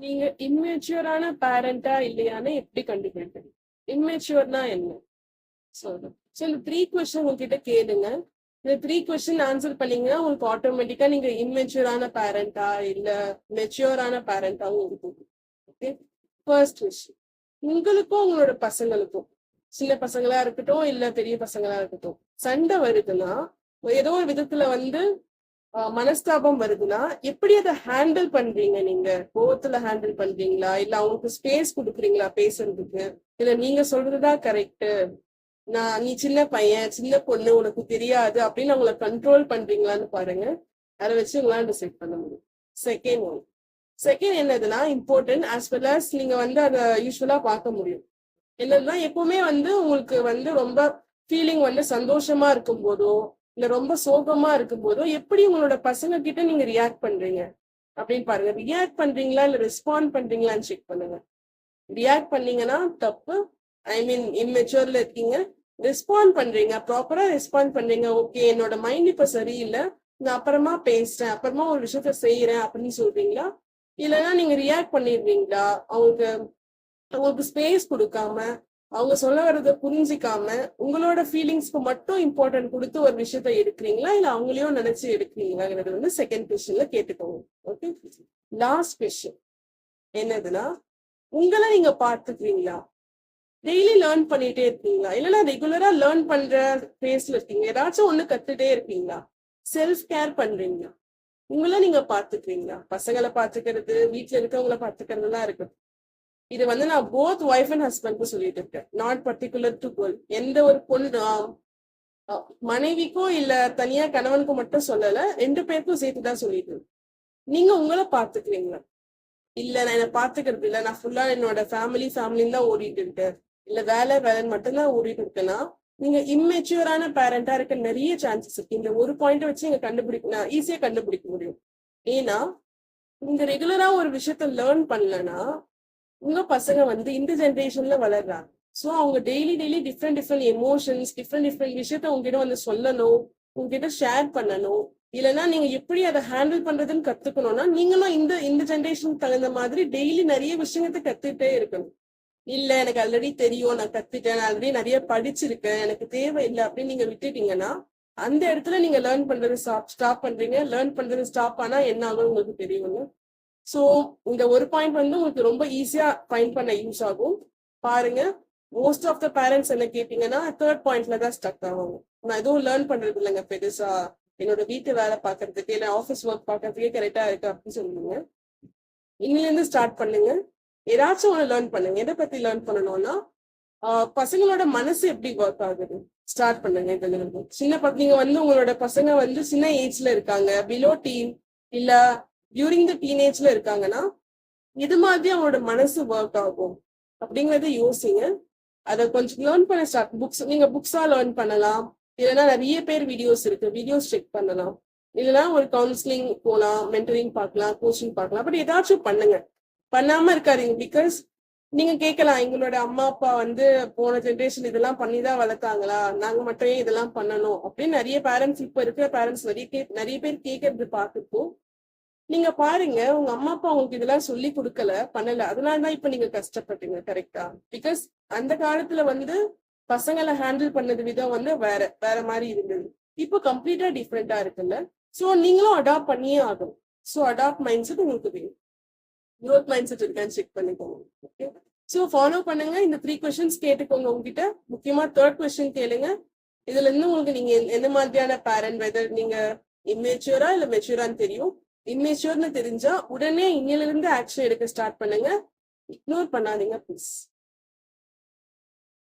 நீங்க இம்மெச்சூரான பேரண்டா இல்லையான்னு எப்படி கண்டுபிடிப்பீங்க? இம்மெச்சூர்னா என்ன? சொல்றேன். ஸோ இந்த 3 கொஸ்டின் உங்ககிட்ட கேளுங்க. இந்த 3 கொஸ்டின் ஆன்சர் பண்ணீங்கன்னா உங்களுக்கு ஆட்டோமேட்டிக்கா நீங்க இம்மெச்சூரான பேரண்டா இல்ல மெச்சூரான பேரண்டாவும் இருக்கும். ஓகே. First question. உங்களுக்கும் உங்களோட பசங்களுக்கும் சின்ன பசங்களா இருக்கட்டும் இல்ல பெரிய பசங்களா இருக்கட்டும் சண்டை வருதுன்னா ஏதோ ஒரு விதத்துல வந்து மனஸ்தாபம் வருதுன்னா எப்படி அதை ஹேண்டில் பண்றீங்க? நீங்க கோவத்துல ஹேண்டில் பண்றீங்களா இல்ல அவங்களுக்கு ஸ்பேஸ் கொடுக்குறீங்களா பேசுறதுக்கு, இல்ல நீங்க சொல்றதுதான் கரெக்ட், நீ சின்ன பையன் சின்ன பொண்ணு உனக்கு தெரியாது அப்படின்னு அவங்கள கண்ட்ரோல் பண்றீங்களான்னு பாருங்க. அதை வச்சு உங்களால டிசைட் பண்ண முடியும். செகண்ட் என்னதுன்னா இம்பார்ட்டன்ட் ஆஸ் வெல் அஸ் நீங்க வந்து அதை யூஸ்வலா பார்க்க முடியும். என்னன்னா எப்பவுமே வந்து உங்களுக்கு வந்து ரொம்ப ஃபீலிங் வந்து சந்தோஷமா இருக்கும் போதோ இல்ல ரொம்ப சோகமா இருக்கும் போதோ எப்படி உங்களோட பசங்க கிட்ட நீங்க ரியாக்ட் பண்றீங்க அப்படின்னு பாருங்க. ரியாக்ட் பண்றீங்களா இல்ல ரெஸ்பாண்ட் பண்றீங்களான்னு செக் பண்ணுங்க. ரியாக்ட் பண்ணீங்கன்னா தப்பு, ஐ மீன் இம்மெச்சூர்ல இருக்கீங்க. ரெஸ்பாண்ட் பண்றீங்க, ப்ராப்பரா ரெஸ்பாண்ட் பண்றீங்க, ஓகே என்னோட மைண்ட் இப்ப சரியில்லை, நான் அப்புறமா பேசுறேன், அப்புறமா ஒரு விஷயத்த செய்யறேன் அப்படின்னு சொல்றீங்களா? இல்லைன்னா நீங்க ரியாக்ட் பண்ணிடுவீங்களா? அவங்களுக்கு ஸ்பேஸ் கொடுக்காம அவங்க சொல்ல வர்றத புரிஞ்சிக்காம உங்களோட ஃபீலிங்ஸ்க்கு மட்டும் இம்பார்ட்டன்ட் கொடுத்து ஒரு விஷயத்த எடுக்கிறீங்களா இல்ல அவங்களையும் நினைச்சு எடுக்கிறீங்களாங்கிறது வந்து செகண்ட் கொஸ்டின்ல கேட்டுக்கோங்க. ஓகே. லாஸ்ட் கொஸ்டின் என்னதுன்னா உங்களை நீங்க பாத்துக்கிறீங்களா? டெய்லி லேர்ன் பண்ணிட்டே இருக்கீங்களா இல்லைன்னா ரெகுலரா லேர்ன் பண்ற பேஸ்ல இருக்கீங்க? ஏதாச்சும் ஒண்ணு கத்துட்டே இருக்கீங்களா? செல்ஃப் கேர் பண்றீங்களா? உங்களை நீங்க பாத்துக்கிறீங்களா? பசங்களை பாத்துக்கிறது, வீட்டுல இருக்கவங்களை பாத்துக்கிறதுலாம் இருக்கு. இது வந்து நான் போத் ஒய்ஃப் அண்ட் ஹஸ்பண்ட்க்கு சொல்லிட்டு இருக்கேன், நாட் பர்டிகுலர் டு கேர்ள். எந்த ஒரு பொண்ணு மனைவிக்கும் இல்ல தனியா கணவனுக்கும் மட்டும் சொல்லல, 2 பேருக்கும் சேர்த்துதான் சொல்லிட்டு. நீங்க உங்களை பாத்துக்கிறீங்களா? இல்ல நான் என்ன பாத்துக்கிறது இல்ல, நான் ஃபுல்லா என்னோட ஃபேமிலின்னு தான் ஓடிட்டு இருக்கேன், இல்ல வேலைன்னு மட்டும்தான் ஓடிட்டு இருக்கேன்னா நீங்க இம்மெச்சூரான பேரண்டா இருக்க நிறைய சான்சஸ் இருக்கு. இந்த ஒரு பாயிண்ட் வச்சு நீங்க கண்டுபிடிக்க ஈஸியா கண்டுபிடிக்க முடியும். ஏன்னா நீங்க ரெகுலரா ஒரு விஷயத்த லேர்ன் பண்ணலன்னா உங்க பசங்க வந்து இந்த ஜென்ரேஷன்ல வளர்றாங்க. ஸோ அவங்க டெய்லி டிஃப்ரெண்ட் எமோஷன்ஸ் டிஃப்ரெண்ட் விஷயத்த உங்ககிட்ட வந்து சொல்லணும், உங்ககிட்ட ஷேர் பண்ணணும். இல்லைன்னா நீங்க எப்படி அதை ஹேண்டில் பண்றதுன்னு கத்துக்கணும்னா நீங்களும் இந்த ஜென்ரேஷனுக்கு தகுந்த மாதிரி டெய்லி நிறைய விஷயத்த கத்துக்கிட்டே இருக்கணும். இல்ல எனக்கு ஆல்ரெடி தெரியும், நான் கத்துட்டேன், நான் ஆல்ரெடி நிறைய படிச்சிருக்கேன், எனக்கு தேவையில்லை அப்படின்னு நீங்க விட்டுட்டீங்கன்னா அந்த இடத்துல நீங்க லேர்ன் பண்றது ஸ்டாப் பண்றீங்க. லேர்ன் பண்றது ஸ்டாப் ஆனா என்ன ஆகும் உங்களுக்கு தெரியுங்க. ஸோ இந்த ஒரு பாயிண்ட் வந்து உங்களுக்கு ரொம்ப ஈஸியா ஃபைண்ட் பண்ண யூஸ் ஆகும். பாருங்க, மோஸ்ட் ஆஃப் த பேரண்ட்ஸ் என்ன கேட்டீங்கன்னா தேர்ட் பாயிண்ட்ல தான் ஸ்டக் ஆகும். நான் எதுவும் லேர்ன் பண்றது இல்லைங்க பெருசா, என்னோட வீட்டு வேலை பார்க்கறதுக்கு இல்ல ஆஃபீஸ் ஒர்க் பார்க்கறதுக்கே கரெக்டா இருக்கு அப்படின்னு சொல்லுங்க. இன்னில இருந்து ஸ்டார்ட் பண்ணுங்க, ஏதாச்சும் ஒன்று லேர்ன் பண்ணுங்க. எதை பத்தி லேர்ன் பண்ணணும்னா பசங்களோட மனசு எப்படி ஒர்க் ஆகுது ஸ்டார்ட் பண்ணுங்க. இதுல இருந்து நீங்க வந்து உங்களோட பசங்க வந்து சின்ன ஏஜ்ல இருக்காங்க, பிலோ டீன் இல்ல டியூரிங் த டீனேஜ்ல இருக்காங்கன்னா இது மாதிரி அவங்களோட மனசு ஒர்க் ஆகும் அப்படிங்கறத யோசிங்க. அதை கொஞ்சம் லேர்ன் பண்ண ஸ்டார்ட் நீங்க புக்ஸா லேர்ன் பண்ணலாம், இல்லைன்னா நிறைய பேர் வீடியோஸ் இருக்கு, வீடியோஸ் செக் பண்ணலாம், இல்லைன்னா ஒரு கவுன்சிலிங் போகலாம், மென்டரிங் பார்க்கலாம், கோச்சிங் பார்க்கலாம். பட் ஏதாச்சும் பண்ணுங்க, பண்ணாம இருக்காதீங்க. பிகாஸ் நீங்க கேட்கலாம், எங்களோட அம்மா அப்பா வந்து போன ஜென்ரேஷன் இதெல்லாம் பண்ணிதான் வளர்த்தாங்களா, நாங்க மட்டும் இதெல்லாம் பண்ணணும் அப்படின்னு நிறைய பேரண்ட்ஸ், இப்ப இருக்கிற பேரண்ட்ஸ் நிறைய பேர் கேட்கறது பார்த்துப்போம். நீங்க பாருங்க, உங்க அம்மா அப்பா உங்களுக்கு இதெல்லாம் சொல்லி கொடுக்கல, பண்ணல, அதனாலதான் இப்ப நீங்க கஷ்டப்பட்டீங்க. கரெக்டா? பிகாஸ் அந்த காலத்துல வந்து பசங்களை ஹேண்டில் பண்ணது விதம் வந்து வேற மாதிரி இருந்தது. இப்போ கம்ப்ளீட்டா டிஃப்ரெண்டா இருக்குல்ல. சோ நீங்களும் அடாப்ட் பண்ணியே ஆகும். சோ அடாப்ட் மைண்ட் செட் உங்களுக்கு வேணும். growth மைண்ட் செட் இருக்கான்னு செக் பண்ணிக்கோங்க. ஓகே. சோ ஃபாலோ பண்ணுங்க. இந்த 3 கொஸ்டின்ஸ் கேட்டுக்கோங்க. உங்ககிட்ட முக்கியமா தேர்ட் கொஸ்டின் கேளுங்க. இதுல இருந்து உங்களுக்கு நீங்க எந்த மாதிரியான பேரண்ட், வெதர் நீங்க இம்மெச்சூரா இல்ல மெச்சூரான்னு தெரியும். இம்மெச்சூர்னு தெரிஞ்சா உடனே இன்னில இருந்து ஆக்ஷன் எடுக்க ஸ்டார்ட் பண்ணுங்க. இக்னோர் பண்ணாதீங்க ப்ளீஸ்.